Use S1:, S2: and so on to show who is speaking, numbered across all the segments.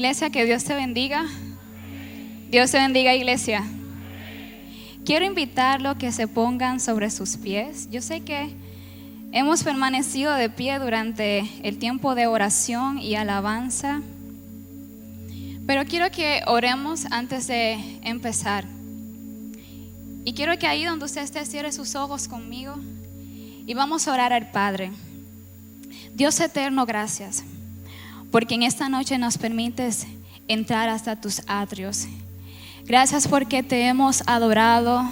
S1: Iglesia, que Dios te bendiga. Dios te bendiga, iglesia. Quiero invitarlos a que se pongan sobre sus pies. Yo sé que hemos permanecido de pie durante el tiempo de oración y alabanza, pero quiero que oremos antes de empezar. Y quiero que ahí donde usted esté cierre sus ojos conmigo y vamos a orar al Padre. Dios eterno, gracias, porque en esta noche nos permites entrar hasta tus atrios. Gracias porque te hemos adorado,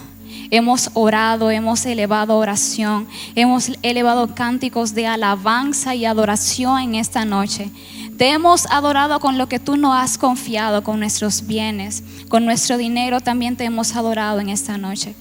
S1: hemos orado, hemos elevado oración, hemos elevado cánticos de alabanza y adoración en esta noche. Te hemos adorado con lo que tú nos has confiado, con nuestros bienes, con nuestro dinero también te hemos adorado en esta noche.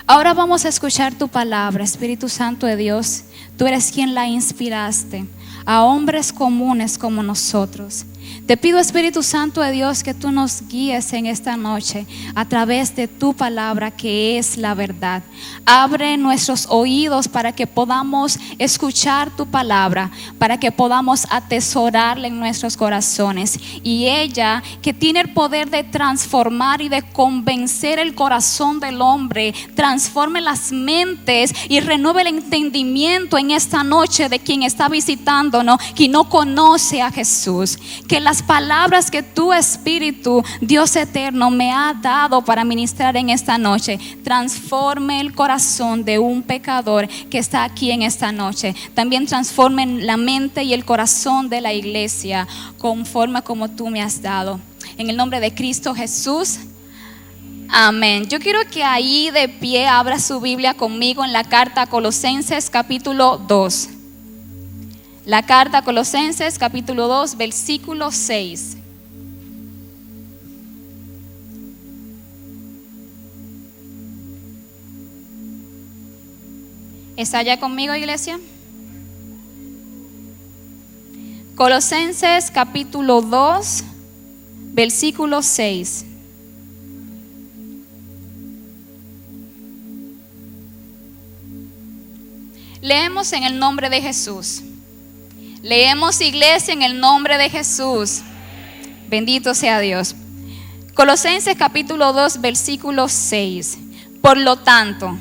S1: Ahora vamos a escuchar tu palabra, Espíritu Santo de Dios. Tú eres quien la inspiraste a hombres comunes como nosotros. Te pido, Espíritu Santo de Dios, que tú nos guíes en esta noche a través de tu palabra, que es la verdad. Abre nuestros oídos para que podamos escuchar tu palabra, para que podamos atesorarla en nuestros corazones. Y ella, que tiene el poder de transformar y de convencer el corazón del hombre, transforme las mentes y renueve el entendimiento en esta noche de quien está visitándonos y no conoce a Jesús. Que las palabras que tu Espíritu, Dios eterno, me ha dado para ministrar en esta noche transforme el corazón de un pecador que está aquí en esta noche. También transforme la mente y el corazón de la iglesia conforme como tú me has dado. En el nombre de Cristo Jesús, amén. Yo quiero que ahí de pie abra su Biblia conmigo en la carta a Colosenses capítulo 2. La carta a Colosenses capítulo 2 versículo 6. ¿Está ya conmigo, iglesia? Colosenses capítulo 2 versículo 6. Leemos en el nombre de Jesús. Leemos, iglesia, en el nombre de Jesús. Bendito sea Dios. Colosenses capítulo 2 versículo 6. Por lo tanto,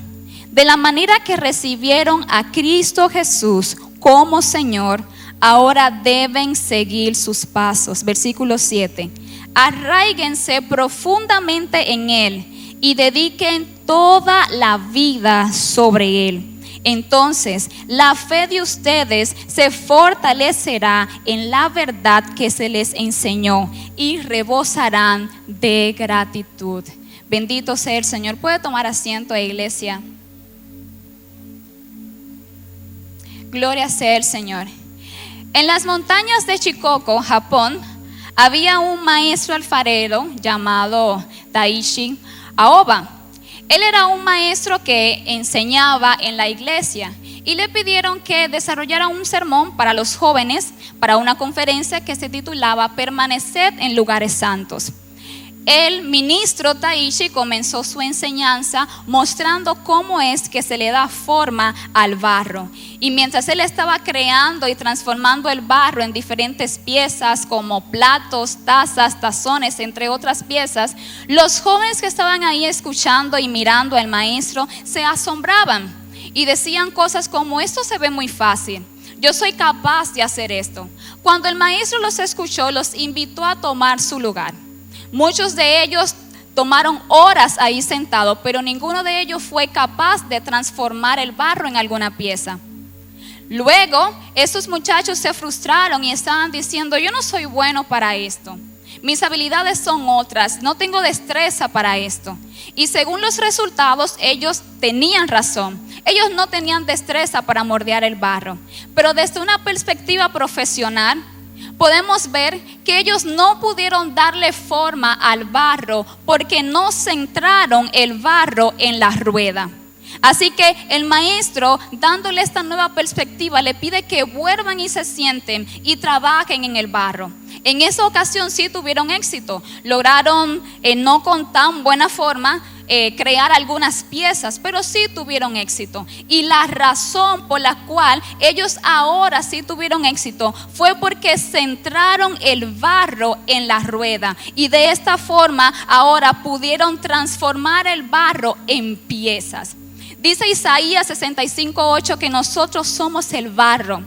S1: de la manera que recibieron a Cristo Jesús como Señor, ahora deben seguir sus pasos. Versículo 7. Arraíguense profundamente en Él y dediquen toda la vida sobre Él. Entonces la fe de ustedes se fortalecerá en la verdad que se les enseñó y rebosarán de gratitud. Bendito sea el Señor. Puede tomar asiento, iglesia. Gloria sea el Señor. En las montañas de Shikoku, Japón, había un maestro alfarero llamado Taishi Aoba. Él era un maestro que enseñaba en la iglesia y le pidieron que desarrollara un sermón para los jóvenes para una conferencia que se titulaba Permaneced en lugares santos. El ministro Taishi comenzó su enseñanza mostrando cómo es que se le da forma al barro. Y mientras él estaba creando y transformando el barro en diferentes piezas como platos, tazas, tazones, entre otras piezas, los jóvenes que estaban ahí escuchando y mirando al maestro se asombraban y decían cosas como: esto se ve muy fácil, yo soy capaz de hacer esto. Cuando el maestro los escuchó, los invitó a tomar su lugar. Muchos de ellos tomaron horas ahí sentados, pero ninguno de ellos fue capaz de transformar el barro en alguna pieza. Luego, estos muchachos se frustraron y estaban diciendo: yo no soy bueno para esto. Mis habilidades son otras, no tengo destreza para esto. Y según los resultados, ellos tenían razón. Ellos no tenían destreza para moldear el barro. Pero desde una perspectiva profesional, podemos ver que ellos no pudieron darle forma al barro porque no centraron el barro en la rueda. Así que el maestro, dándole esta nueva perspectiva, le pide que vuelvan y se sienten y trabajen en el barro. En esa ocasión sí tuvieron éxito, lograron no con tan buena forma crear algunas piezas, pero sí tuvieron éxito. Y la razón por la cual ellos ahora sí tuvieron éxito fue porque centraron el barro en la rueda, y de esta forma ahora pudieron transformar el barro en piezas. Dice Isaías 65:8 que nosotros somos el barro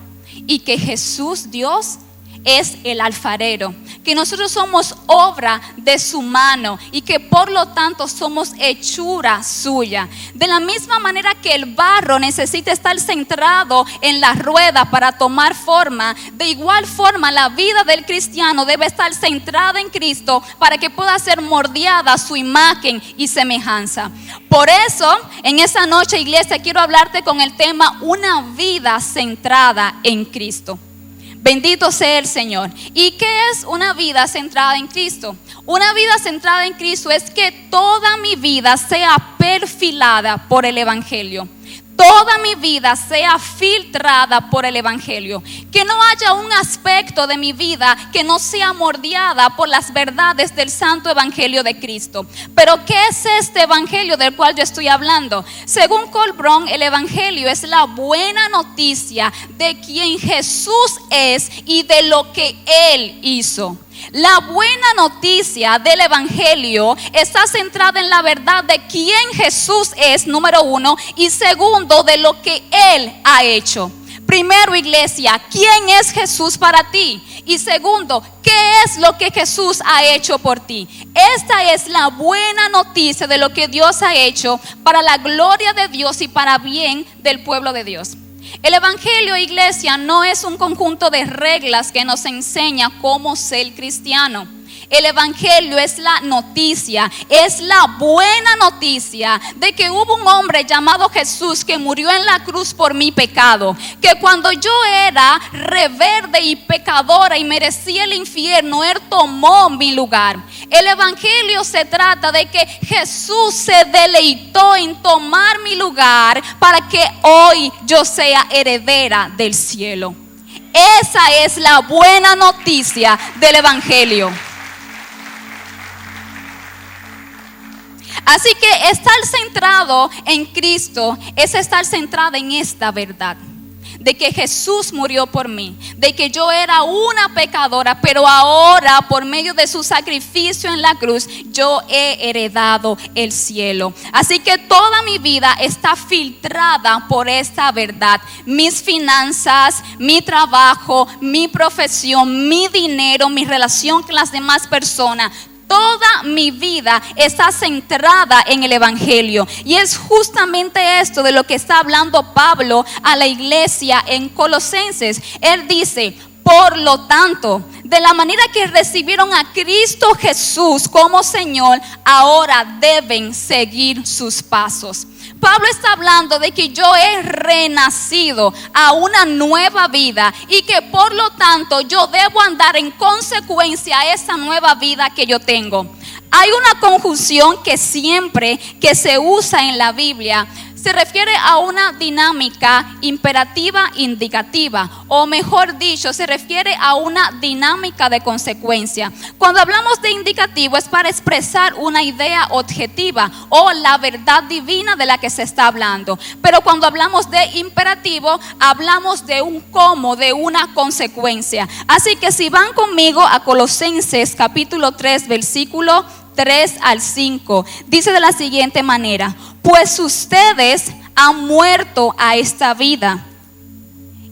S1: y que Jesús, Dios, es el alfarero, que nosotros somos obra de su mano y que por lo tanto somos hechura suya. De la misma manera que el barro necesita estar centrado en la rueda para tomar forma, de igual forma la vida del cristiano debe estar centrada en Cristo para que pueda ser moldeada a su imagen y semejanza. Por eso, en esa noche, iglesia, quiero hablarte con el tema una vida centrada en Cristo. Bendito sea el Señor. ¿Y qué es una vida centrada en Cristo? Una vida centrada en Cristo es que toda mi vida sea perfilada por el Evangelio. Toda mi vida sea filtrada por el Evangelio. Que no haya un aspecto de mi vida que no sea moldeada por las verdades del santo Evangelio de Cristo. Pero ¿qué es este Evangelio del cual yo estoy hablando? Según Colbrón, el Evangelio es la buena noticia de quién Jesús es y de lo que Él hizo. La buena noticia del Evangelio está centrada en la verdad de quién Jesús es, número uno, y segundo, de lo que Él ha hecho. Primero, iglesia, ¿quién es Jesús para ti? Y segundo, ¿qué es lo que Jesús ha hecho por ti? Esta es la buena noticia de lo que Dios ha hecho para la gloria de Dios y para bien del pueblo de Dios. El Evangelio, iglesia, no es un conjunto de reglas que nos enseña cómo ser cristiano. El Evangelio es la noticia, es la buena noticia de que hubo un hombre llamado Jesús que murió en la cruz por mi pecado. Que cuando yo era rebelde y pecadora y merecía el infierno, Él tomó mi lugar. El Evangelio se trata de que Jesús se deleitó en tomar mi lugar para que hoy yo sea heredera del cielo. Esa es la buena noticia del Evangelio. Así que estar centrado en Cristo es estar centrada en esta verdad. De que Jesús murió por mí, de que yo era una pecadora, pero ahora por medio de su sacrificio en la cruz yo he heredado el cielo. Así que toda mi vida está filtrada por esta verdad. Mis finanzas, mi trabajo, mi profesión, mi dinero, mi relación con las demás personas, toda mi vida está centrada en el Evangelio. Y es justamente esto de lo que está hablando Pablo a la iglesia en Colosenses. Él dice: por lo tanto, de la manera que recibieron a Cristo Jesús como Señor, ahora deben seguir sus pasos. Pablo está hablando de que yo he renacido a una nueva vida y que por lo tanto yo debo andar en consecuencia a esa nueva vida que yo tengo. Hay una conjunción que siempre que se usa en la Biblia se refiere a una dinámica imperativa indicativa, o mejor dicho, se refiere a una dinámica de consecuencia. Cuando hablamos de indicativo es para expresar una idea objetiva o la verdad divina de la que se está hablando. Pero cuando hablamos de imperativo, hablamos de un cómo, de una consecuencia. Así que si van conmigo a Colosenses capítulo 3, versículo 3 al 5, dice de la siguiente manera: pues ustedes han muerto a esta vida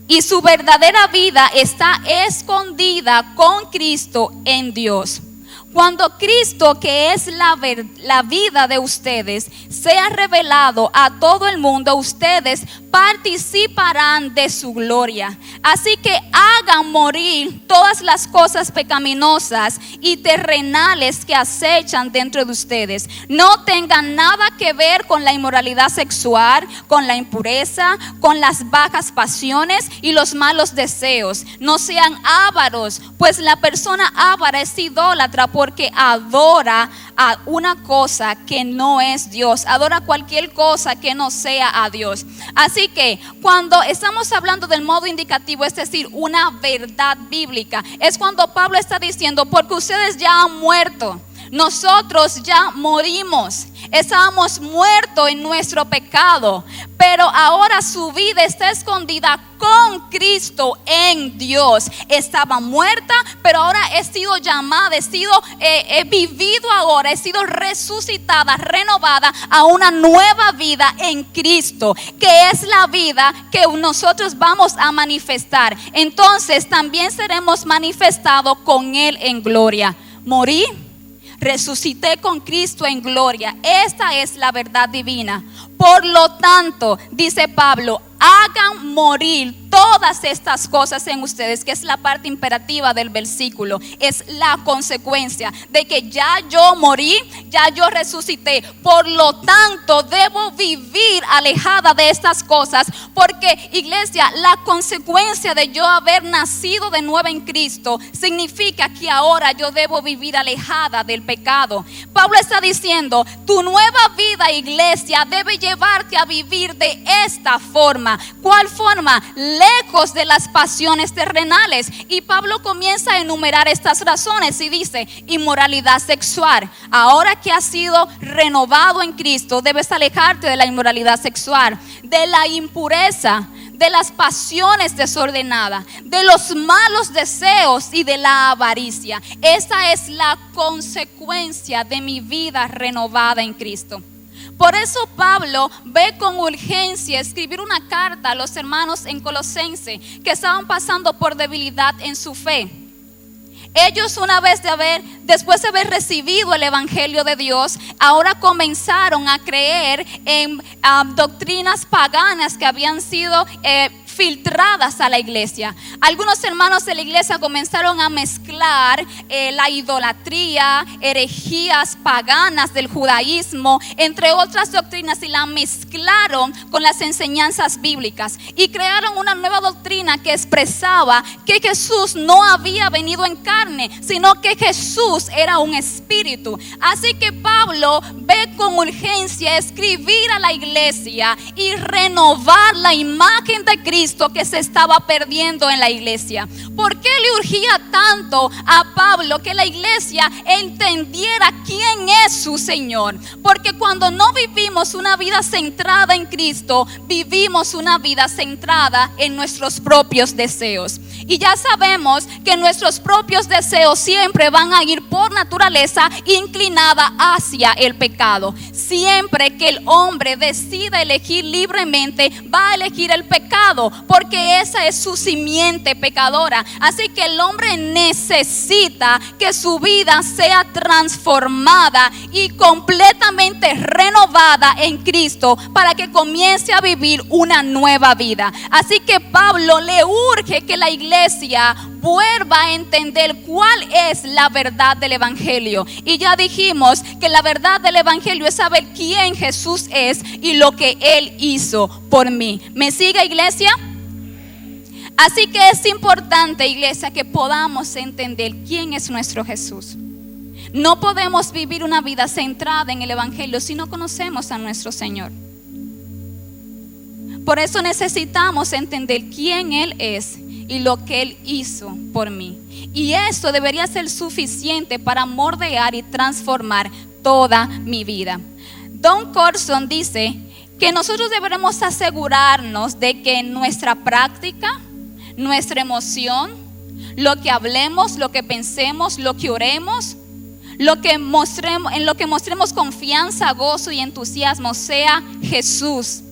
S1: y su verdadera vida está escondida con Cristo en Dios. Cuando Cristo, que es la vida de ustedes, sea revelado a todo el mundo, ustedes participarán de su gloria. Así que hagan morir todas las cosas pecaminosas y terrenales que acechan dentro de ustedes. No tengan nada que ver con la inmoralidad sexual, con la impureza, con las bajas pasiones y los malos deseos. No sean ávaros, pues la persona ávara es idólatra porque adora a una cosa que no es Dios, adora cualquier cosa que no sea a Dios. Así que cuando estamos hablando del modo indicativo, es decir, una verdad bíblica, es cuando Pablo está diciendo: porque ustedes ya han muerto. Nosotros ya morimos, estábamos muertos en nuestro pecado, pero ahora su vida está escondida con Cristo en Dios. Estaba muerta, pero ahora he sido llamada, he vivido ahora, he sido resucitada, renovada a una nueva vida en Cristo, que es la vida que nosotros vamos a manifestar. Entonces también seremos manifestados con Él en gloria. Morí, resucité con Cristo en gloria. Esta es la verdad divina. Por lo tanto, dice Pablo, hagan morir todas estas cosas en ustedes, que es la parte imperativa del versículo. Es la consecuencia de que ya yo morí, ya yo resucité. Por lo tanto, debo vivir alejada de estas cosas, porque, iglesia, la consecuencia de yo haber nacido de nuevo en Cristo significa que ahora yo debo vivir alejada del pecado. Pablo está diciendo, tu nueva vida, iglesia, debe llevarte a vivir de esta forma. ¿Cuál forma? Lejos de las pasiones terrenales. Y Pablo comienza a enumerar estas razones y dice: inmoralidad sexual. Ahora que has sido renovado en Cristo, debes alejarte de la inmoralidad sexual, de la impureza, de las pasiones desordenadas, de los malos deseos y de la avaricia. Esa es la consecuencia de mi vida renovada en Cristo. Por eso Pablo ve con urgencia escribir una carta a los hermanos en Colosense que estaban pasando por debilidad en su fe. Ellos después de haber recibido el evangelio de Dios, ahora comenzaron a creer en doctrinas paganas que habían sido filtradas a la iglesia. Algunos hermanos de la iglesia comenzaron a mezclar la idolatría, herejías paganas del judaísmo, entre otras doctrinas, y la mezclaron con las enseñanzas bíblicas y crearon una nueva doctrina que expresaba que Jesús no había venido en carne, sino que Jesús era un espíritu. Así que Pablo ve con urgencia escribir a la iglesia y renovar la imagen de Cristo que se estaba perdiendo en la iglesia. ¿Por qué le urgía tanto a Pablo que la iglesia entendiera quién es su Señor? Porque cuando no vivimos una vida centrada en Cristo, vivimos una vida centrada en nuestros propios deseos. Y ya sabemos que nuestros propios deseos siempre van a ir por naturaleza inclinada hacia el pecado. Siempre que el hombre decida elegir libremente, va a elegir el pecado, porque esa es su simiente pecadora. Así que el hombre necesita que su vida sea transformada y completamente renovada en Cristo para que comience a vivir una nueva vida. Así que Pablo le urge que la iglesia vuelva a entender cuál es la verdad del evangelio. Y ya dijimos que la verdad del evangelio es saber quién Jesús es y lo que Él hizo por mí. ¿Me sigue, iglesia? Así que es importante, iglesia, que podamos entender quién es nuestro Jesús. No podemos vivir una vida centrada en el evangelio si no conocemos a nuestro Señor. Por eso necesitamos entender quién Él es y lo que Él hizo por mí. Y eso debería ser suficiente para moldear y transformar toda mi vida. Don Carson dice que nosotros deberemos asegurarnos de que nuestra práctica, nuestra emoción, lo que hablemos, lo que pensemos, lo que oremos, en lo que mostremos confianza, gozo y entusiasmo sea Jesús,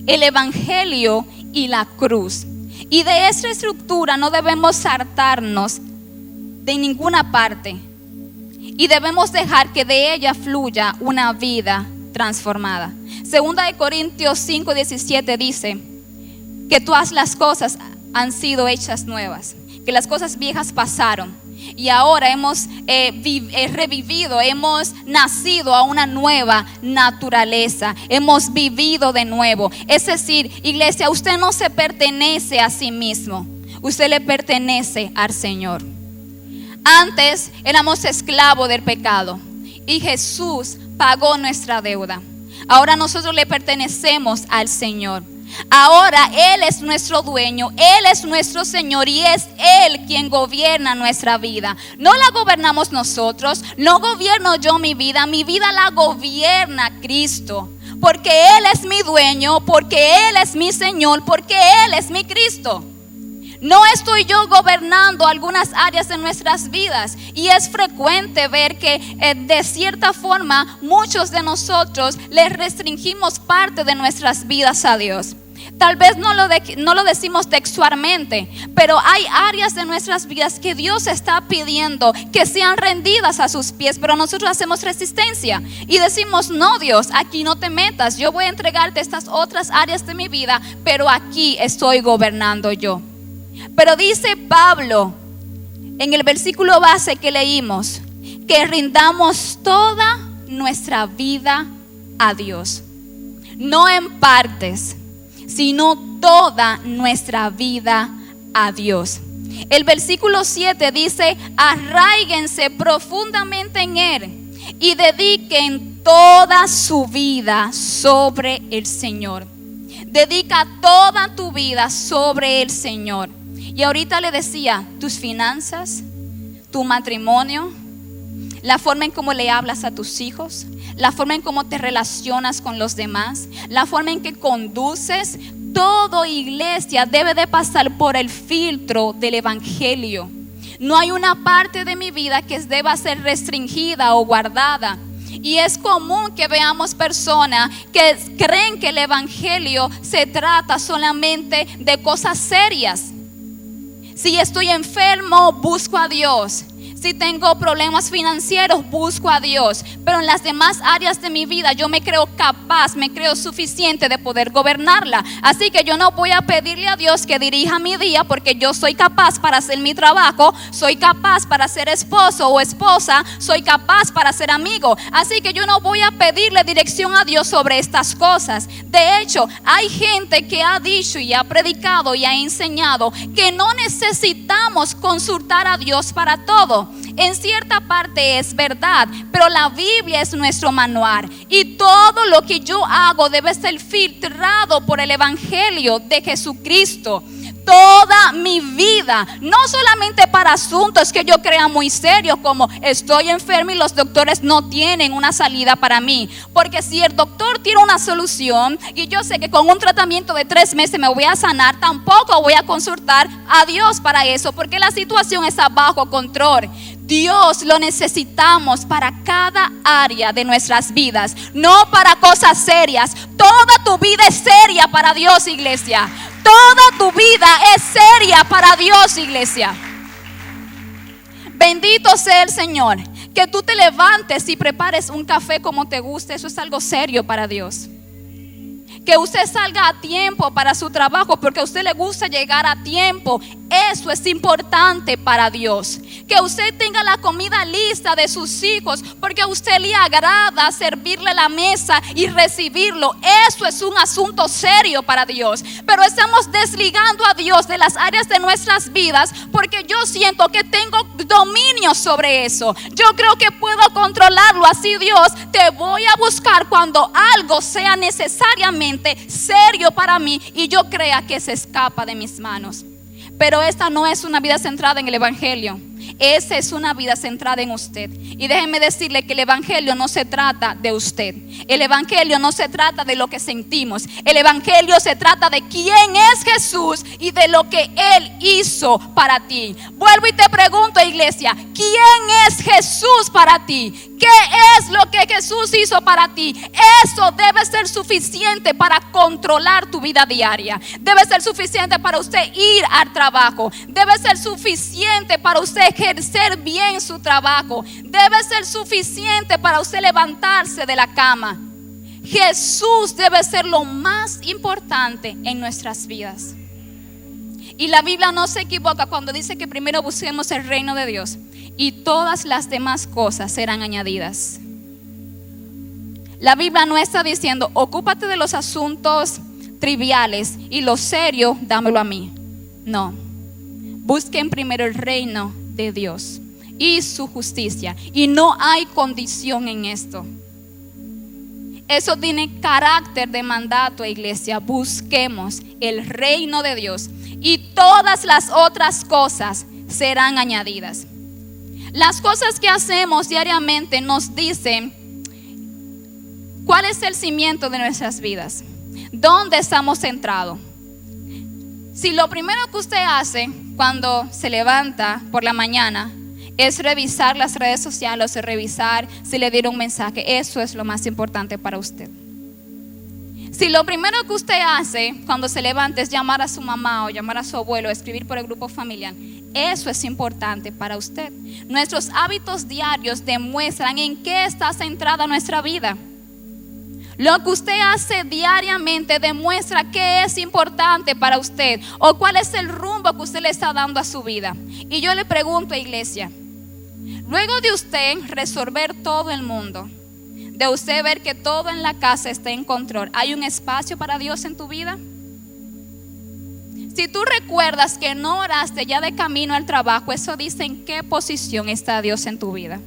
S1: el evangelio y la cruz. Y de esta estructura no debemos hartarnos de ninguna parte, y debemos dejar que de ella fluya una vida transformada. Segunda de Corintios 5:17 dice que todas las cosas han sido hechas nuevas, que las cosas viejas pasaron y ahora hemos revivido, hemos nacido a una nueva naturaleza, hemos vivido de nuevo. Es decir, iglesia, usted no se pertenece a sí mismo, usted le pertenece al Señor. Antes éramos esclavos del pecado y Jesús pagó nuestra deuda. Ahora nosotros le pertenecemos al Señor. Ahora Él es nuestro dueño, Él es nuestro Señor y es Él quien gobierna nuestra vida. No la gobernamos nosotros, no gobierno yo mi vida la gobierna Cristo. Porque Él es mi dueño, porque Él es mi Señor, porque Él es mi Cristo. No estoy yo gobernando algunas áreas de nuestras vidas. Y es frecuente ver que de cierta forma muchos de nosotros le restringimos parte de nuestras vidas a Dios. Tal vez no lo decimos textualmente, pero hay áreas de nuestras vidas que Dios está pidiendo que sean rendidas a sus pies, pero nosotros hacemos resistencia y decimos: no, Dios, aquí no te metas, yo voy a entregarte estas otras áreas de mi vida, pero aquí estoy gobernando yo. Pero dice Pablo en el versículo base que leímos, que rindamos toda nuestra vida a Dios, no en partes, sino toda nuestra vida a Dios. El versículo 7 dice: arraíguense profundamente en Él y dediquen toda su vida sobre el Señor. Dedica toda tu vida sobre el Señor. Y ahorita le decía, tus finanzas, tu matrimonio, la forma en cómo le hablas a tus hijos, la forma en cómo te relacionas con los demás, la forma en que conduces, todo, iglesia, debe de pasar por el filtro del evangelio. No hay una parte de mi vida que deba ser restringida o guardada. Y es común que veamos personas que creen que el evangelio se trata solamente de cosas serias. Si estoy enfermo, busco a Dios. Si tengo problemas financieros, busco a Dios. Pero en las demás áreas de mi vida yo me creo capaz, me creo suficiente de poder gobernarla. Así que yo no voy a pedirle a Dios que dirija mi día, porque yo soy capaz para hacer mi trabajo, soy capaz para ser esposo o esposa, soy capaz para ser amigo. Así que yo no voy a pedirle dirección a Dios sobre estas cosas. De hecho, hay gente que ha dicho y ha predicado y ha enseñado que no necesitamos consultar a Dios para todo. En cierta parte es verdad, pero la Biblia es nuestro manual y todo lo que yo hago debe ser filtrado por el evangelio de Jesucristo. Toda mi vida, no solamente para asuntos que yo crea muy serios, como estoy enfermo y los doctores no tienen una salida para mí. Porque si el doctor tiene una solución y yo sé que con un tratamiento de 3 meses me voy a sanar, tampoco voy a consultar a Dios para eso, porque la situación está bajo control. Dios lo necesitamos para cada área de nuestras vidas, no para cosas serias. Toda tu vida es seria para Dios, iglesia. Toda tu vida es seria para Dios, iglesia. Bendito sea el Señor. Que tú te levantes y prepares un café como te guste, eso es algo serio para Dios. Que usted salga a tiempo para su trabajo porque a usted le gusta llegar a tiempo, eso es importante para Dios. Que usted tenga la comida lista de sus hijos porque a usted le agrada servirle la mesa y recibirlo, eso es un asunto serio para Dios. Pero estamos desligando a Dios de las áreas de nuestras vidas porque yo siento que tengo dominio sobre eso. Yo creo que puedo controlarlo. Así, Dios, te voy a buscar cuando algo sea necesariamente serio para mí y yo crea que se escapa de mis manos. Pero esta no es una vida centrada en el evangelio. Esa es una vida centrada en usted. Y déjenme decirle que el evangelio no se trata de usted. El evangelio no se trata de lo que sentimos. El evangelio se trata de quién es Jesús y de lo que Él hizo para ti. Vuelvo y te pregunto, iglesia, ¿quién es Jesús para ti? ¿Qué es lo que Jesús hizo para ti? Eso debe ser suficiente para controlar tu vida diaria. Debe ser suficiente para usted ir al trabajo. Debe ser suficiente para usted ejercer bien su trabajo. Debe ser suficiente para usted levantarse de la cama. Jesús debe ser lo más importante en nuestras vidas. Y la Biblia no se equivoca cuando dice que primero busquemos el reino de Dios y todas las demás cosas serán añadidas. La Biblia no está diciendo ocúpate de los asuntos triviales y lo serio dámelo a mí. No, busquen primero el reino de Dios y su justicia, y no hay condición en esto. Eso tiene carácter de mandato, iglesia. Busquemos el reino de Dios y todas las otras cosas serán añadidas. Las cosas que hacemos diariamente nos dicen cuál es el cimiento de nuestras vidas, dónde estamos centrados. Si lo primero que usted hace cuando se levanta por la mañana es revisar las redes sociales o revisar si le dieron un mensaje, eso es lo más importante para usted. Si lo primero que usted hace cuando se levanta es llamar a su mamá o llamar a su abuelo, escribir por el grupo familiar, eso es importante para usted. Nuestros hábitos diarios demuestran en qué está centrada nuestra vida. Lo que usted hace diariamente demuestra qué es importante para usted o cuál es el rumbo que usted le está dando a su vida. Y yo le pregunto, iglesia, luego de usted resolver todo el mundo, de usted ver que todo en la casa está en control, ¿hay un espacio para Dios en tu vida? Si tú recuerdas que no oraste ya de camino al trabajo, eso dice en qué posición está Dios en tu vida.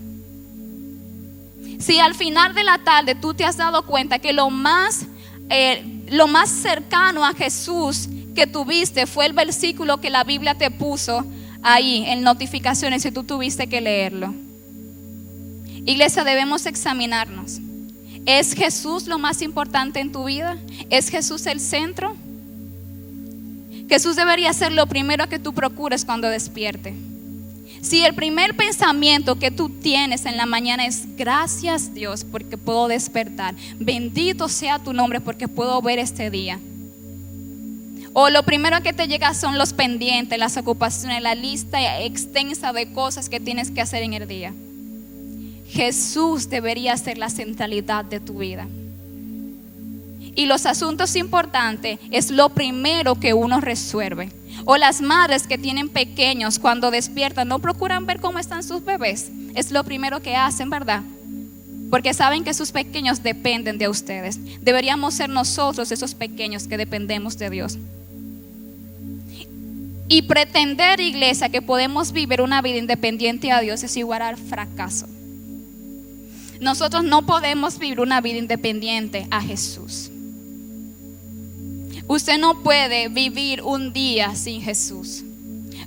S1: Si al final de la tarde tú te has dado cuenta que lo más cercano a Jesús que tuviste fue el versículo que la Biblia te puso ahí en notificaciones, si tú tuviste que leerlo. Iglesia, debemos examinarnos. ¿Es Jesús lo más importante en tu vida? ¿Es Jesús el centro? Jesús debería ser lo primero que tú procures cuando despierte. Si el primer pensamiento que tú tienes en la mañana es gracias Dios porque puedo despertar, bendito sea tu nombre porque puedo ver este día, o lo primero que te llega son los pendientes, las ocupaciones, la lista extensa de cosas que tienes que hacer en el día, Jesús debería ser la centralidad de tu vida. Y los asuntos importantes es lo primero que uno resuelve. O las madres que tienen pequeños cuando despiertan no procuran ver cómo están sus bebés. Es lo primero que hacen, ¿verdad? Porque saben que sus pequeños dependen de ustedes. Deberíamos ser nosotros esos pequeños que dependemos de Dios. Y pretender, iglesia, que podemos vivir una vida independiente a Dios es igual al fracaso. Nosotros no podemos vivir una vida independiente a Jesús. Usted no puede vivir un día sin Jesús.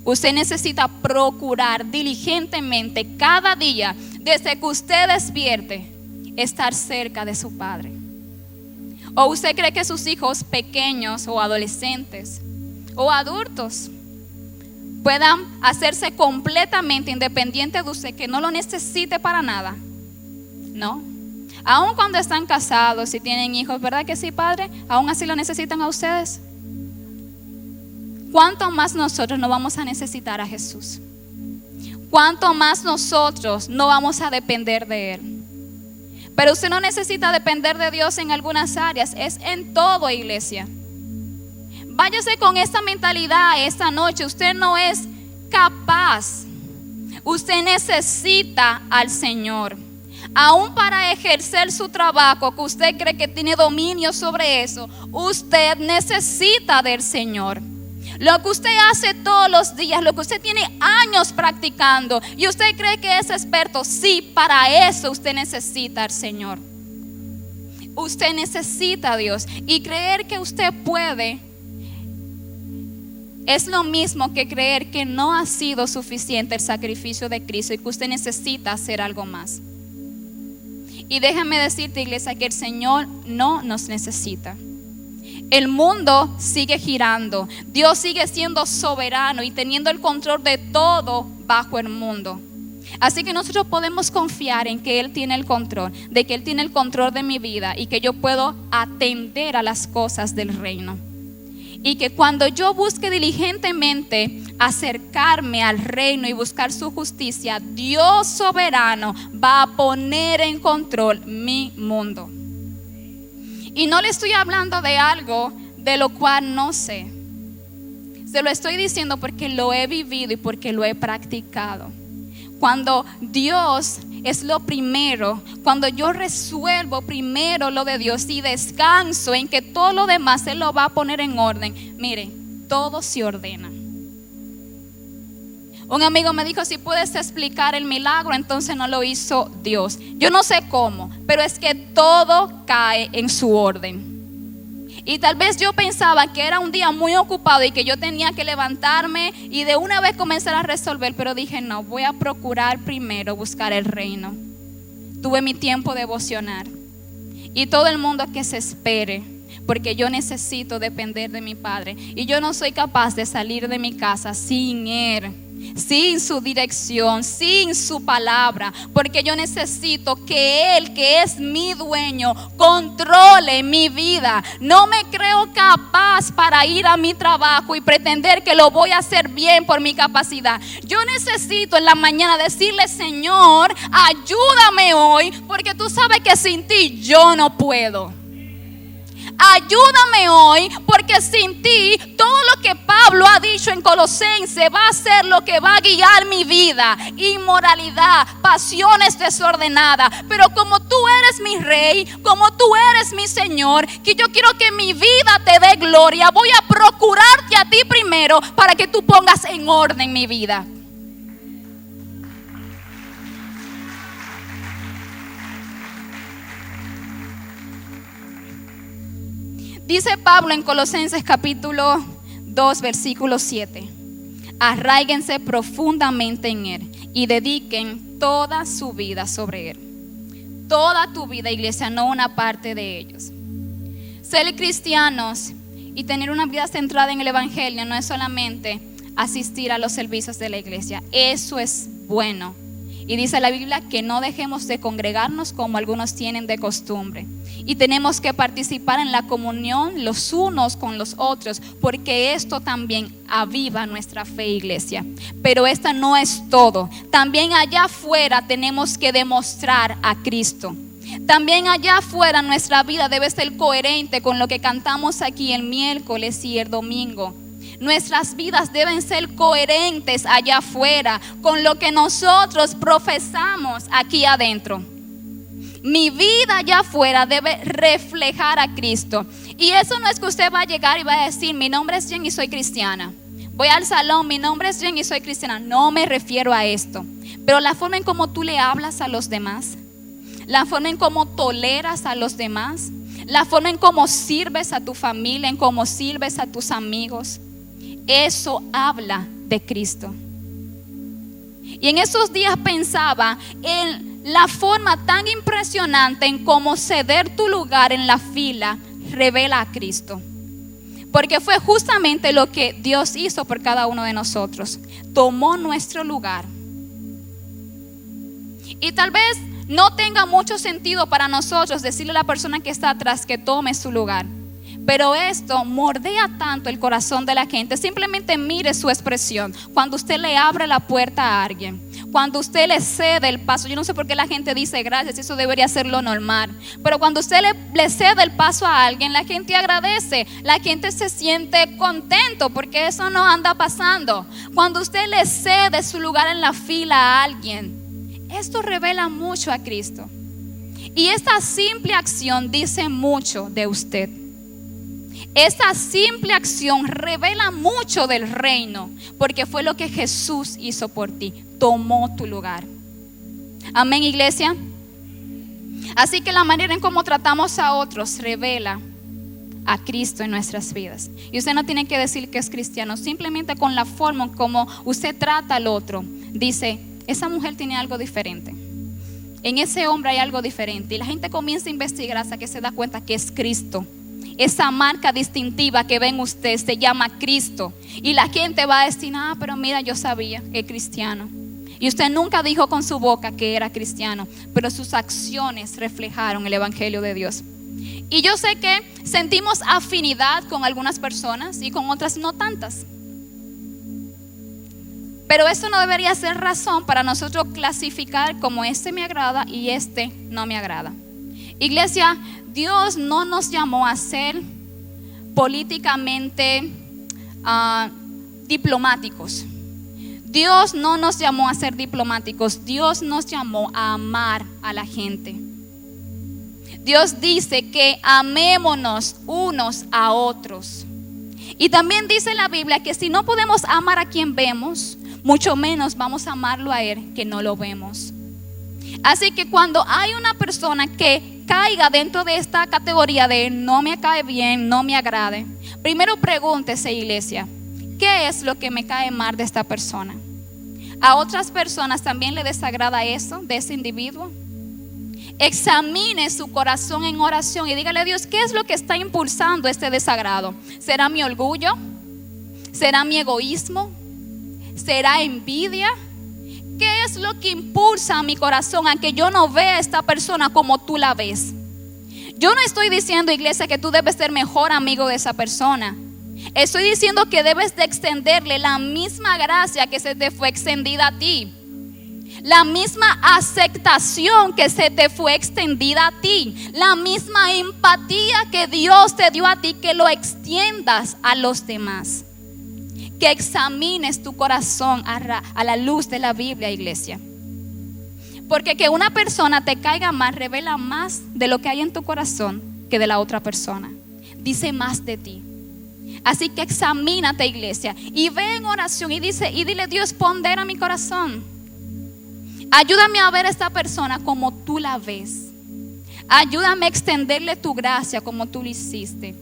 S1: Usted necesita procurar diligentemente cada día, desde que usted despierte, estar cerca de su Padre. ¿O usted cree que sus hijos pequeños o adolescentes o adultos puedan hacerse completamente independientes de usted, que no lo necesite para nada? No. Aun cuando están casados y tienen hijos, ¿verdad que sí, Padre? Aún así lo necesitan a ustedes. ¿Cuánto más nosotros no vamos a necesitar a Jesús? ¿Cuánto más nosotros no vamos a depender de Él? Pero usted no necesita depender de Dios en algunas áreas, es en todo, iglesia. Váyase con esta mentalidad esta noche. Usted no es capaz. Usted necesita al Señor. Aún para ejercer su trabajo, que usted cree que tiene dominio sobre eso, usted necesita del Señor. Lo que usted hace todos los días, lo que usted tiene años practicando y usted cree que es experto, sí, para eso usted necesita al Señor. Usted necesita a Dios, y creer que usted puede es lo mismo que creer que no ha sido suficiente el sacrificio de Cristo y que usted necesita hacer algo más. Y déjame decirte, iglesia, que el Señor no nos necesita. El mundo sigue girando. Dios sigue siendo soberano y teniendo el control de todo bajo el mundo. Así que nosotros podemos confiar en que Él tiene el control, de que Él tiene el control de mi vida y que yo puedo atender a las cosas del reino. Y que cuando yo busque diligentemente acercarme al reino y buscar su justicia, Dios soberano va a poner en control mi mundo. Y no le estoy hablando de algo de lo cual no sé. Se lo estoy diciendo porque lo he vivido y porque lo he practicado. Cuando Dios es lo primero, cuando yo resuelvo primero lo de Dios y descanso en que todo lo demás Él lo va a poner en orden, mire, todo se ordena. Un amigo me dijo, si puedes explicar el milagro, entonces no lo hizo Dios. Yo no sé cómo, pero es que todo cae en su orden. Y tal vez yo pensaba que era un día muy ocupado y que yo tenía que levantarme y de una vez comenzar a resolver, pero dije, no, voy a procurar primero buscar el reino. Tuve mi tiempo devocional y todo el mundo que se espere, porque yo necesito depender de mi Padre y yo no soy capaz de salir de mi casa sin Él, sin su dirección, sin su palabra, porque yo necesito que Él, que es mi dueño, controle mi vida. No me creo capaz para ir a mi trabajo y pretender que lo voy a hacer bien por mi capacidad. Yo necesito en la mañana decirle, Señor, ayúdame hoy, porque tú sabes que sin ti yo no puedo. Ayúdame hoy, porque sin ti todo lo que Pablo ha dicho en Colosenses va a ser lo que va a guiar mi vida. Inmoralidad, pasiones desordenadas. Pero como tú eres mi rey, como tú eres mi Señor, que yo quiero que mi vida te dé gloria, voy a procurarte a ti primero para que tú pongas en orden mi vida. Dice Pablo en Colosenses capítulo 2 versículo 7: arraíguense profundamente en Él y dediquen toda su vida sobre Él. Toda tu vida, iglesia, no una parte de ellos. Ser cristianos y tener una vida centrada en el Evangelio no es solamente asistir a los servicios de la iglesia. Eso es bueno. Y dice la Biblia que no dejemos de congregarnos como algunos tienen de costumbre. Y tenemos que participar en la comunión los unos con los otros, porque esto también aviva nuestra fe, iglesia. Pero esto no es todo. También allá afuera tenemos que demostrar a Cristo. También allá afuera nuestra vida debe ser coherente con lo que cantamos aquí el miércoles y el domingo. Nuestras vidas deben ser coherentes allá afuera con lo que nosotros profesamos aquí adentro. Mi vida allá afuera debe reflejar a Cristo. Y eso no es que usted va a llegar y va a decir, mi nombre es Jen y soy cristiana. Voy al salón, mi nombre es Jen y soy cristiana. No me refiero a esto. Pero la forma en cómo tú le hablas a los demás, la forma en cómo toleras a los demás, la forma en cómo sirves a tu familia, en cómo sirves a tus amigos, eso habla de Cristo. Y en esos días pensaba en la forma tan impresionante en cómo ceder tu lugar en la fila revela a Cristo. Porque fue justamente lo que Dios hizo por cada uno de nosotros. Tomó nuestro lugar. Y tal vez no tenga mucho sentido para nosotros decirle a la persona que está atrás que tome su lugar. Pero esto mordea tanto el corazón de la gente. Simplemente mire su expresión. Cuando usted le abre la puerta a alguien, cuando usted le cede el paso. Yo no sé por qué la gente dice gracias, eso debería ser lo normal. Pero cuando usted le cede el paso a alguien, la gente agradece. La gente se siente contento porque eso no anda pasando. Cuando usted le cede su lugar en la fila a alguien, esto revela mucho a Cristo. Y esta simple acción dice mucho de usted. Esta simple acción revela mucho del reino, porque fue lo que Jesús hizo por ti. Tomó tu lugar. Amén, iglesia. Así que la manera en cómo tratamos a otros revela a Cristo en nuestras vidas. Y usted no tiene que decir que es cristiano, simplemente con la forma en cómo usted trata al otro. Dice, esa mujer tiene algo diferente. En ese hombre hay algo diferente. Y la gente comienza a investigar hasta que se da cuenta que es Cristo. Esa marca distintiva que ven ustedes se llama Cristo. Y la gente va a decir, pero mira, yo sabía que es cristiano. Y usted nunca dijo con su boca que era cristiano, pero sus acciones reflejaron el Evangelio de Dios. Y yo sé que sentimos afinidad con algunas personas y con otras no tantas. Pero eso no debería ser razón para nosotros clasificar como este me agrada y este no me agrada. Iglesia, Dios no nos llamó a ser políticamente diplomáticos. Dios no nos llamó a ser diplomáticos. Dios nos llamó a amar a la gente. Dios dice que amémonos unos a otros. Y también dice la Biblia que si no podemos amar a quien vemos, mucho menos vamos a amarlo a Él que no lo vemos. Así que cuando hay una persona que caiga dentro de esta categoría de no me cae bien, no me agrade, primero pregúntese, iglesia, ¿qué es lo que me cae mal de esta persona? ¿A otras personas también le desagrada eso de ese individuo? Examine su corazón en oración y dígale a Dios, ¿qué es lo que está impulsando este desagrado? ¿Será mi orgullo? ¿Será mi egoísmo? ¿Será envidia? ¿Qué es lo que impulsa a mi corazón a que yo no vea a esta persona como tú la ves? Yo no estoy diciendo, iglesia, que tú debes ser mejor amigo de esa persona. Estoy diciendo que debes de extenderle la misma gracia que se te fue extendida a ti. La misma aceptación que se te fue extendida a ti. La misma empatía que Dios te dio a ti, que lo extiendas a los demás. Que examines tu corazón a la luz de la Biblia, iglesia. Porque que una persona te caiga mal revela más de lo que hay en tu corazón que de la otra persona. Dice más de ti. Así que examínate, iglesia, y ve en oración y dile, Dios, pondera mi corazón. Ayúdame a ver a esta persona como tú la ves. Ayúdame a extenderle tu gracia como tú lo hiciste.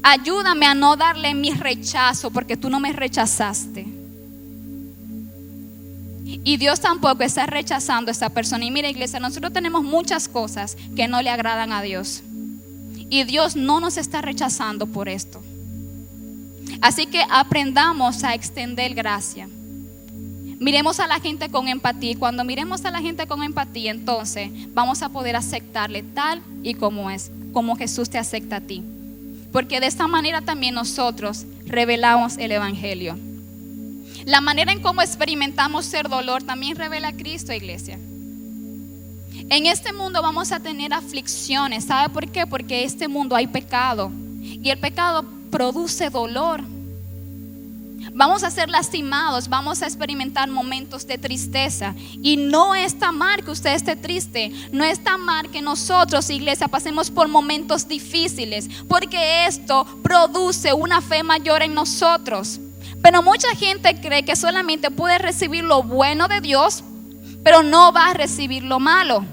S1: Ayúdame a no darle mi rechazo porque tú no me rechazaste. Y Dios tampoco está rechazando a esta persona. Y mira, iglesia, nosotros tenemos muchas cosas que no le agradan a Dios. Y Dios no nos está rechazando por esto. Así que aprendamos a extender gracia. Miremos a la gente con empatía. Y cuando miremos a la gente con empatía, entonces vamos a poder aceptarle tal y como es, como Jesús te acepta a ti. Porque de esta manera también nosotros revelamos el evangelio. La manera en cómo experimentamos ser dolor también revela a Cristo, iglesia. En este mundo vamos a tener aflicciones. ¿Sabe por qué? Porque en este mundo hay pecado. Y el pecado produce dolor. Vamos a ser lastimados, vamos a experimentar momentos de tristeza. Y no está mal que usted esté triste. No está mal que nosotros, iglesia, pasemos por momentos difíciles, porque esto produce una fe mayor en nosotros. Pero mucha gente cree que solamente puede recibir lo bueno de Dios, pero no va a recibir lo malo.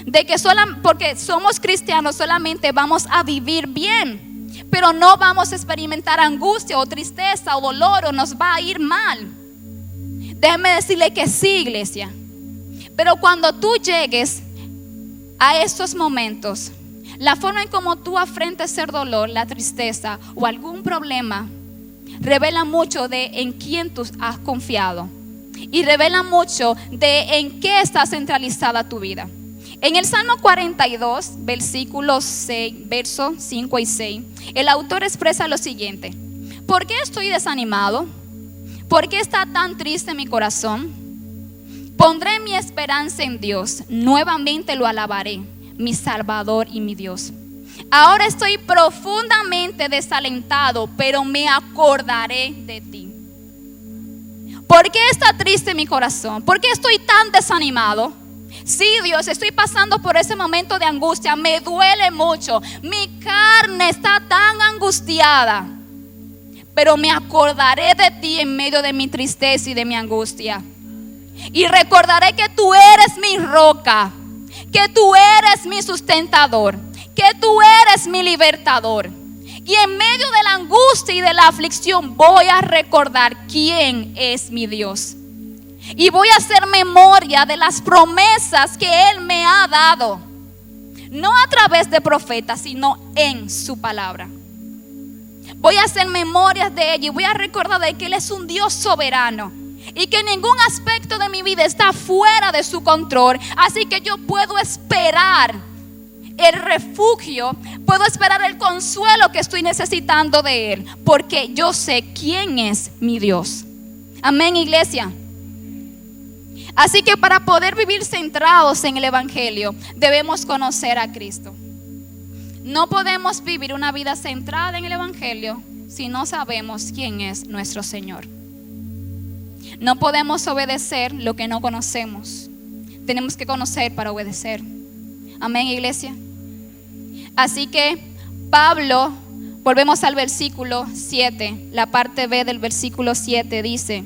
S1: De que porque somos cristianos solamente vamos a vivir bien, pero no vamos a experimentar angustia o tristeza o dolor o nos va a ir mal. Déjeme decirle que sí, iglesia. Pero cuando tú llegues a estos momentos, la forma en cómo tú afrontes el dolor, la tristeza o algún problema revela mucho de en quién tú has confiado y revela mucho de en qué está centralizada tu vida. En el Salmo 42, versículos 6, versos 5 y 6, el autor expresa lo siguiente: ¿por qué estoy desanimado? ¿Por qué está tan triste mi corazón? Pondré mi esperanza en Dios, nuevamente lo alabaré, mi Salvador y mi Dios. Ahora estoy profundamente desalentado, pero me acordaré de ti. ¿Por qué está triste mi corazón? ¿Por qué estoy tan desanimado? Sí, Dios, estoy pasando por ese momento de angustia, me duele mucho, mi carne está tan angustiada, pero me acordaré de ti en medio de mi tristeza y de mi angustia. Y recordaré que tú eres mi roca, que tú eres mi sustentador, que tú eres mi libertador. Y en medio de la angustia y de la aflicción voy a recordar quién es mi Dios. Y voy a hacer memoria de las promesas que Él me ha dado. No a través de profetas, sino en su palabra. Voy a hacer memorias de ella y voy a recordar de que Él es un Dios soberano. Y que ningún aspecto de mi vida está fuera de su control. Así que yo puedo esperar el refugio, puedo esperar el consuelo que estoy necesitando de Él, porque yo sé quién es mi Dios. Amén, iglesia. Así que para poder vivir centrados en el evangelio, debemos conocer a Cristo. No podemos vivir una vida centrada en el evangelio si no sabemos quién es nuestro Señor. No podemos obedecer lo que no conocemos. Tenemos que conocer para obedecer. Amén, iglesia. Así que Pablo, volvemos al versículo 7, la parte B del versículo 7 dice: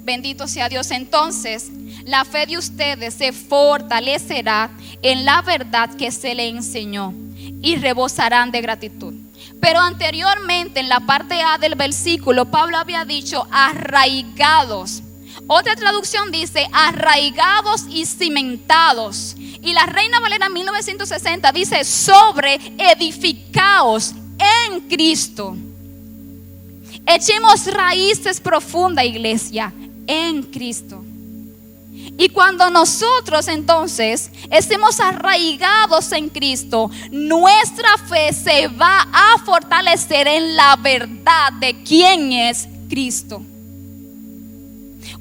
S1: Bendito sea Dios. Entonces, la fe de ustedes se fortalecerá en la verdad que se le enseñó y rebosarán de gratitud. Pero anteriormente, en la parte A del versículo, Pablo había dicho arraigados. Otra traducción dice arraigados y cimentados. Y la Reina Valera 1960 dice sobre edificaos en Cristo. Echemos raíces profundas, iglesia, en Cristo. Y cuando nosotros entonces estemos arraigados en Cristo, nuestra fe se va a fortalecer en la verdad de quién es Cristo.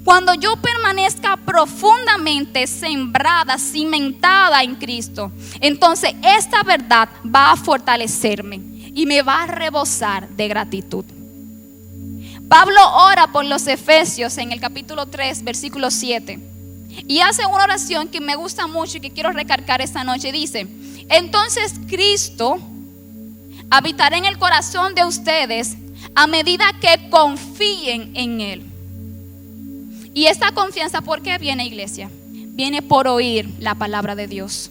S1: Cuando yo permanezca profundamente sembrada, cimentada en Cristo, entonces esta verdad va a fortalecerme y me va a rebosar de gratitud. Pablo ora por los Efesios en el capítulo 3, versículo 7. Y hace una oración que me gusta mucho y que quiero recalcar esta noche. Dice: entonces Cristo habitará en el corazón de ustedes a medida que confíen en Él. Y esta confianza, ¿por qué viene, iglesia? Viene por oír la palabra de Dios.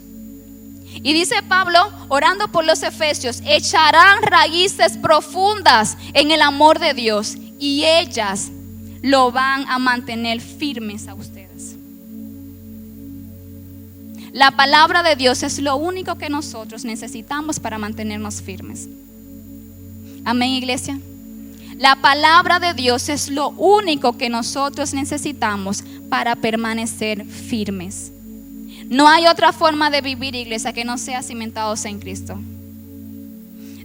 S1: Y dice Pablo, orando por los Efesios: echarán raíces profundas en el amor de Dios y ellas lo van a mantener firmes a ustedes. La palabra de Dios es lo único que nosotros necesitamos para mantenernos firmes. Amén, iglesia. La palabra de Dios es lo único que nosotros necesitamos para permanecer firmes. No hay otra forma de vivir, iglesia, que no sea cimentados en Cristo.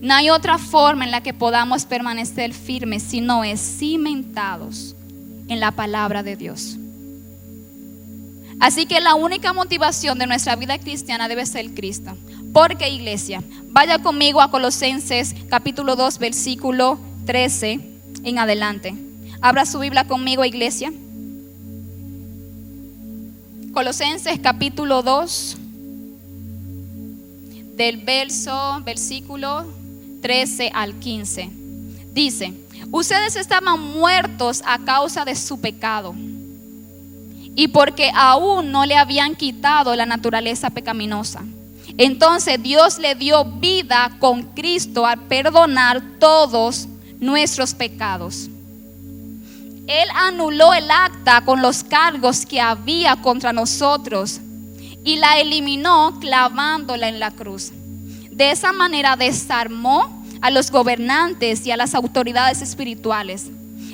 S1: No hay otra forma en la que podamos permanecer firmes si no es cimentados en la palabra de Dios. Así que la única motivación de nuestra vida cristiana debe ser Cristo. Porque, iglesia, vaya conmigo a Colosenses capítulo 2, versículo 13 en adelante. Abra su Biblia conmigo, iglesia. Colosenses capítulo 2, del versículo 13 al 15. Dice: ustedes estaban muertos a causa de su pecado y porque aún no le habían quitado la naturaleza pecaminosa. Entonces Dios le dio vida con Cristo al perdonar todos nuestros pecados. Él anuló el acta con los cargos que había contra nosotros y la eliminó clavándola en la cruz. De esa manera desarmó a los gobernantes y a las autoridades espirituales.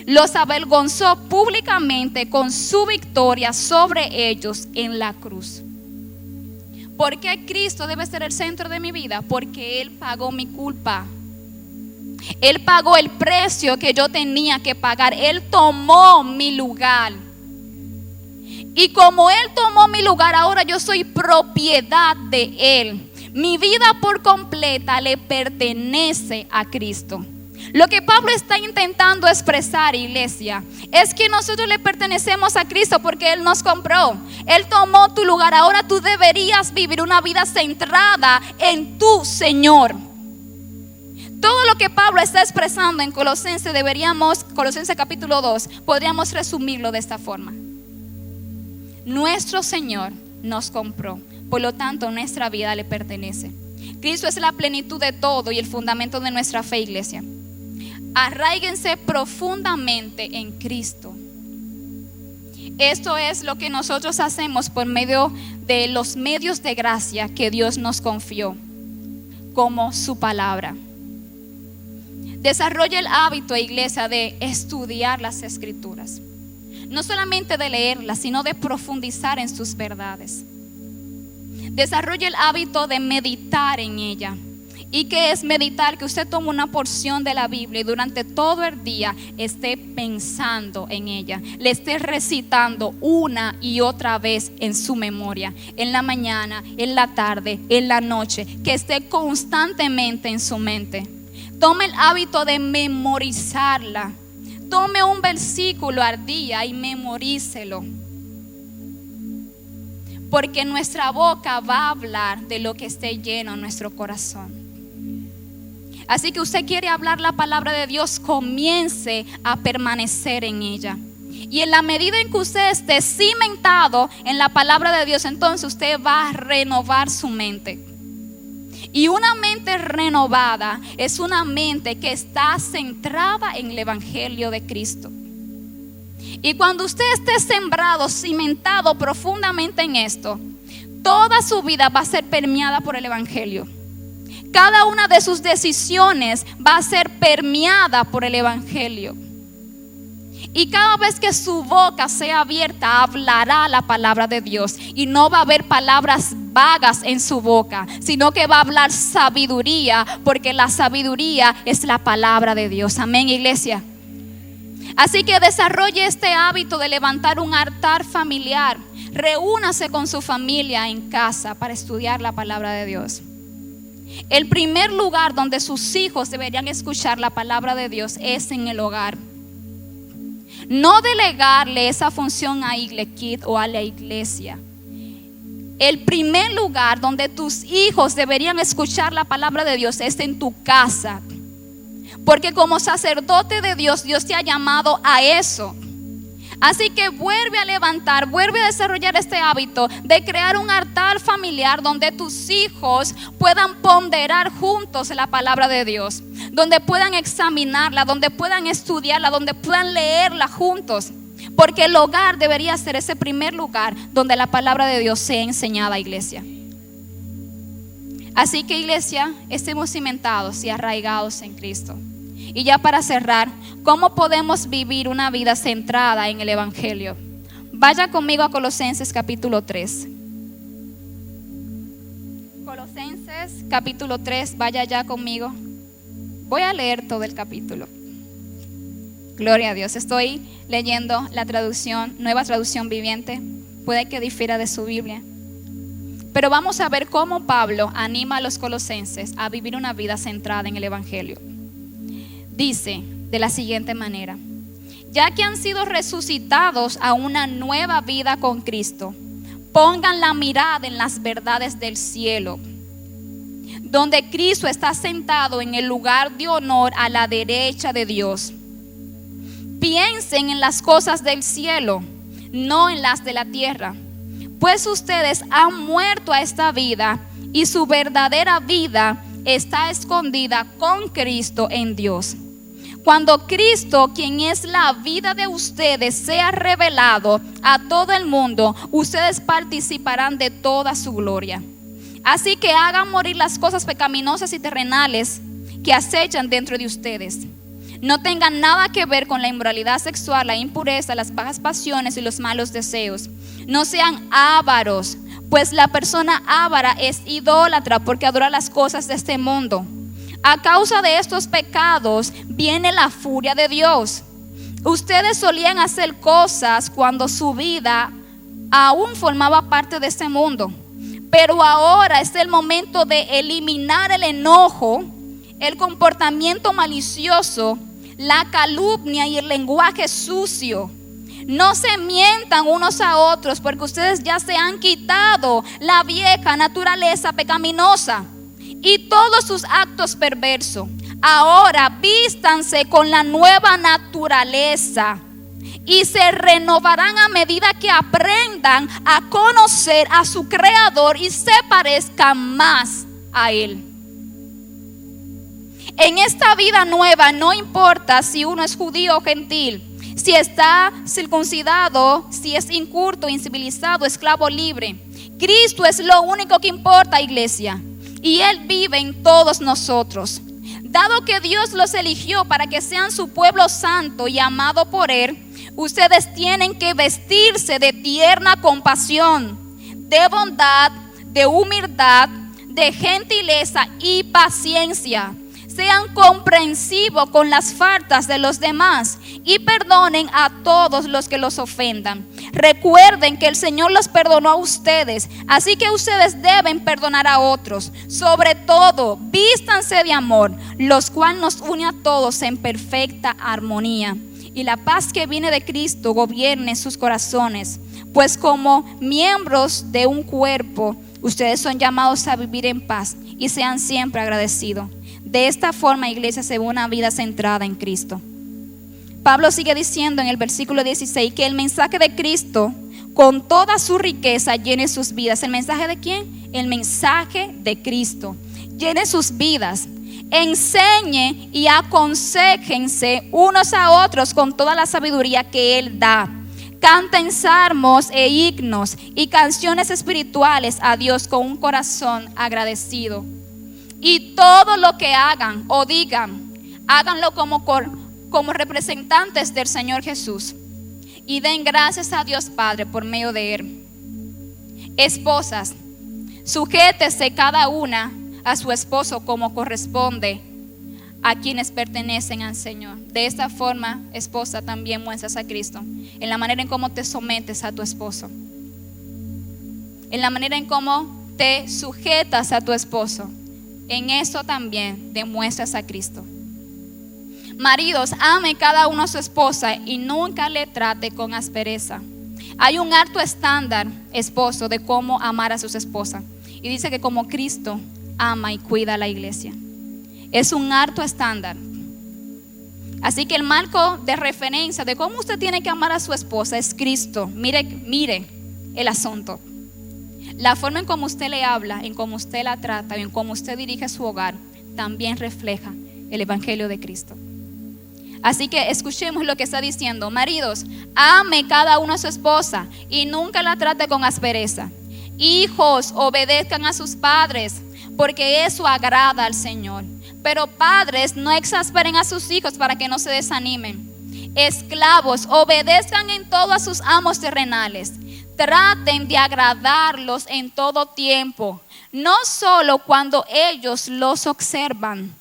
S1: Los avergonzó públicamente con su victoria sobre ellos en la cruz. ¿Por qué Cristo debe ser el centro de mi vida? Porque Él pagó mi culpa. Él pagó el precio que yo tenía que pagar. Él tomó mi lugar. Y como Él tomó mi lugar, ahora yo soy propiedad de Él. Mi vida por completa le pertenece a Cristo. Lo que Pablo está intentando expresar, iglesia, es que nosotros le pertenecemos a Cristo porque Él nos compró. Él tomó tu lugar. Ahora tú deberías vivir una vida centrada en tu Señor. Todo lo que Pablo está expresando en Colosenses Colosenses capítulo 2, podríamos resumirlo de esta forma. Nuestro Señor nos compró, por lo tanto nuestra vida le pertenece. Cristo es la plenitud de todo y el fundamento de nuestra fe, iglesia. Arráiguense profundamente en Cristo. Esto es lo que nosotros hacemos por medio de los medios de gracia que Dios nos confió, como su palabra. Desarrolla el hábito, iglesia, de estudiar las Escrituras. No solamente de leerlas, sino de profundizar en sus verdades. Desarrolla el hábito de meditar en ella. ¿Y qué es meditar? Que usted tome una porción de la Biblia y durante todo el día esté pensando en ella. Le esté recitando una y otra vez en su memoria. En la mañana, en la tarde, en la noche. Que esté constantemente en su mente. Tome el hábito de memorizarla. Tome un versículo al día y memorícelo. Porque nuestra boca va a hablar de lo que esté lleno en nuestro corazón. Así que usted quiere hablar la palabra de Dios, comience a permanecer en ella. Y en la medida en que usted esté cimentado en la palabra de Dios, entonces usted va a renovar su mente. Y una mente renovada es una mente que está centrada en el Evangelio de Cristo. Y cuando usted esté sembrado, cimentado profundamente en esto, toda su vida va a ser permeada por el Evangelio. Cada una de sus decisiones va a ser permeada por el Evangelio. Y cada vez que su boca sea abierta, hablará la palabra de Dios. Y no va a haber palabras vagas en su boca, sino que va a hablar sabiduría, porque la sabiduría es la palabra de Dios. Amén, iglesia. Así que desarrolle este hábito de levantar un altar familiar. Reúnase con su familia en casa para estudiar la palabra de Dios. El primer lugar donde sus hijos deberían escuchar la palabra de Dios es en el hogar. No delegarle esa función a Iglekid o a la iglesia. El primer lugar donde tus hijos deberían escuchar la palabra de Dios es en tu casa. Porque como sacerdote de Dios, Dios te ha llamado a eso. Así que vuelve a desarrollar este hábito de crear un altar familiar donde tus hijos puedan ponderar juntos la palabra de Dios, donde puedan examinarla, donde puedan estudiarla, donde puedan leerla juntos. Porque el hogar debería ser ese primer lugar donde la palabra de Dios sea enseñada, iglesia. Así que, iglesia, estemos cimentados y arraigados en Cristo. Y ya para cerrar, ¿cómo podemos vivir una vida centrada en el Evangelio? Vaya conmigo a Colosenses capítulo 3. Colosenses capítulo 3, vaya ya conmigo. Voy a leer todo el capítulo. Gloria a Dios. Estoy leyendo la traducción, nueva traducción viviente. Puede que difiera de su Biblia. Pero vamos a ver cómo Pablo anima a los colosenses a vivir una vida centrada en el Evangelio. Dice de la siguiente manera: ya que han sido resucitados a una nueva vida con Cristo, pongan la mirada en las verdades del cielo, donde Cristo está sentado en el lugar de honor a la derecha de Dios. Piensen en las cosas del cielo, no en las de la tierra, pues ustedes han muerto a esta vida y su verdadera vida está escondida con Cristo en Dios. Cuando Cristo, quien es la vida de ustedes, sea revelado a todo el mundo, ustedes participarán de toda su gloria. Así que hagan morir las cosas pecaminosas y terrenales que acechan dentro de ustedes. No tengan nada que ver con la inmoralidad sexual, la impureza, las bajas pasiones y los malos deseos. No sean ávaros, pues la persona ávara es idólatra porque adora las cosas de este mundo. A causa de estos pecados viene la furia de Dios. Ustedes solían hacer cosas cuando su vida aún formaba parte de este mundo. Pero ahora es el momento de eliminar el enojo, el comportamiento malicioso, la calumnia y el lenguaje sucio. No se mientan unos a otros, porque ustedes ya se han quitado la vieja naturaleza pecaminosa y todos sus actos perversos. Ahora vístanse con la nueva naturaleza y se renovarán a medida que aprendan a conocer a su Creador y se parezcan más a Él. En esta vida nueva no importa si uno es judío o gentil, si está circuncidado, si es inculto, incivilizado, esclavo o libre. Cristo es lo único que importa, iglesia, y Él vive en todos nosotros. Dado que Dios los eligió para que sean su pueblo santo y amado por Él, ustedes tienen que vestirse de tierna compasión, de bondad, de humildad, de gentileza y paciencia. Sean comprensivos con las faltas de los demás y perdonen a todos los que los ofendan. Recuerden que el Señor los perdonó a ustedes, así que ustedes deben perdonar a otros. Sobre todo, vístanse de amor, los cuales nos une a todos en perfecta armonía. Y la paz que viene de Cristo gobierne sus corazones, pues como miembros de un cuerpo, ustedes son llamados a vivir en paz y sean siempre agradecidos. De esta forma, iglesia, se ve una vida centrada en Cristo. Pablo sigue diciendo en el versículo 16 que el mensaje de Cristo con toda su riqueza llene sus vidas. ¿El mensaje de quién? El mensaje de Cristo. Llene sus vidas. Enseñe y aconséjense unos a otros con toda la sabiduría que Él da. Canten salmos e himnos y canciones espirituales a Dios con un corazón agradecido. Y todo lo que hagan o digan, háganlo como representantes del Señor Jesús. Y den gracias a Dios Padre por medio de Él. Esposas, sujétese cada una a su esposo como corresponde a quienes pertenecen al Señor. De esta forma, esposa, también muestras a Cristo en la manera en cómo te sometes a tu esposo, en la manera en cómo te sujetas a tu esposo. En eso también demuestras a Cristo. Maridos, ame cada uno a su esposa y nunca le trate con aspereza. Hay un alto estándar, esposo, de cómo amar a sus esposas. Y dice que como Cristo ama y cuida a la iglesia. Es un alto estándar. Así que el marco de referencia de cómo usted tiene que amar a su esposa es Cristo. Mire el asunto. La forma en cómo usted le habla, en cómo usted la trata, en cómo usted dirige su hogar, también refleja el evangelio de Cristo. Así que escuchemos lo que está diciendo. Maridos, ame cada uno a su esposa y nunca la trate con aspereza. Hijos, obedezcan a sus padres, porque eso agrada al Señor. Pero padres, no exasperen a sus hijos para que no se desanimen. Esclavos, obedezcan en todo a sus amos terrenales. Traten de agradarlos en todo tiempo, no solo cuando ellos los observan.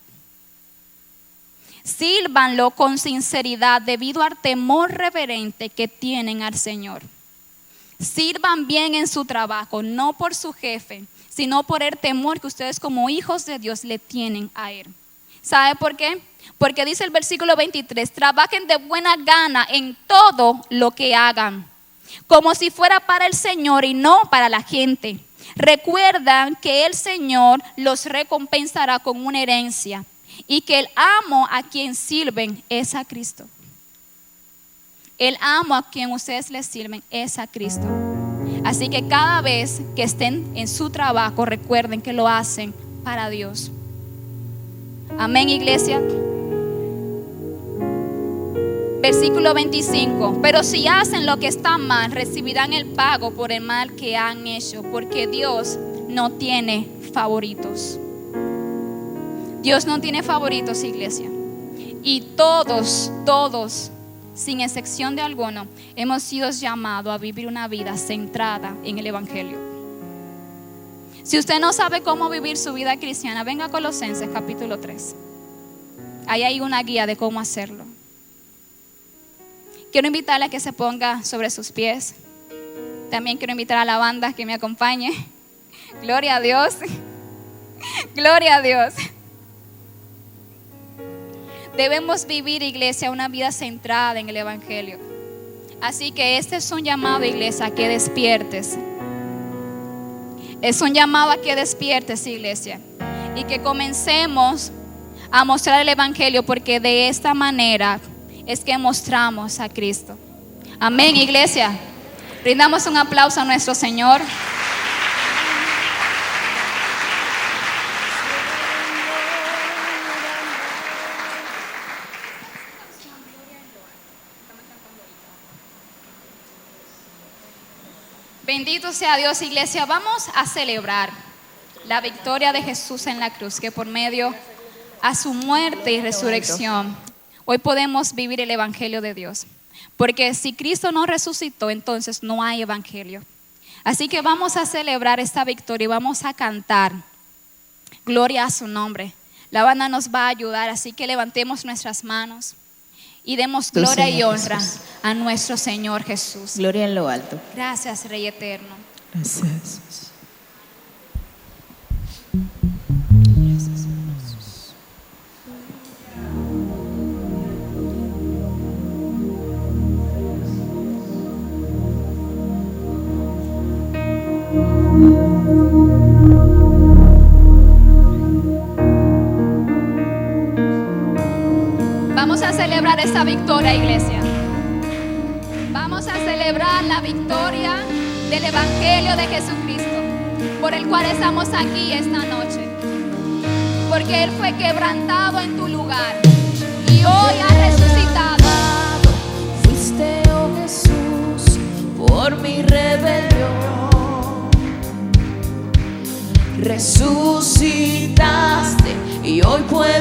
S1: Sírvanlo con sinceridad debido al temor reverente que tienen al Señor. Sirvan bien en su trabajo, no por su jefe, sino por el temor que ustedes como hijos de Dios le tienen a Él. ¿Sabe por qué? Porque dice el versículo 23, trabajen de buena gana en todo lo que hagan, como si fuera para el Señor y no para la gente. Recuerdan que el Señor los recompensará con una herencia y que el amo a quien sirven es a Cristo. El amo a quien ustedes les sirven es a Cristo. Así que cada vez que estén en su trabajo, recuerden que lo hacen para Dios. Amén, iglesia. Versículo 25. Pero si hacen lo que está mal, recibirán el pago por el mal que han hecho, porque Dios no tiene favoritos. Dios no tiene favoritos, iglesia. Y todos, sin excepción de alguno, hemos sido llamados a vivir una vida centrada en el evangelio. Si usted no sabe cómo vivir su vida cristiana, venga a Colosenses capítulo 3. Ahí hay una guía de cómo hacerlo. Quiero invitarle a que se ponga sobre sus pies. También quiero invitar a la banda que me acompañe. Gloria a Dios. Gloria a Dios. Debemos vivir, iglesia, una vida centrada en el evangelio. Así que este es un llamado, iglesia, a que despiertes. Es un llamado a que despiertes, iglesia, y que comencemos a mostrar el evangelio, porque de esta manera es que mostramos a Cristo. Amén, iglesia. Brindamos un aplauso a nuestro Señor. Bendito sea Dios, iglesia. Vamos a celebrar la victoria de Jesús en la cruz, que por medio a su muerte y resurrección hoy podemos vivir el evangelio de Dios. Porque si Cristo no resucitó, entonces no hay evangelio. Así que vamos a celebrar esta victoria y vamos a cantar gloria a su nombre. La banda nos va a ayudar, así que levantemos nuestras manos y demos gloria y honra a nuestro Señor Jesús.
S2: Gloria en lo alto.
S1: Gracias, Rey eterno.
S2: Gracias.
S1: Vamos a celebrar esa victoria, iglesia. Vamos a celebrar la victoria del Evangelio de Jesucristo, por el cual estamos aquí esta noche. Porque Él fue quebrantado en tu lugar y hoy ha resucitado.
S3: Fuiste, oh Jesús, por mi rebelión. Resucitaste y hoy puedo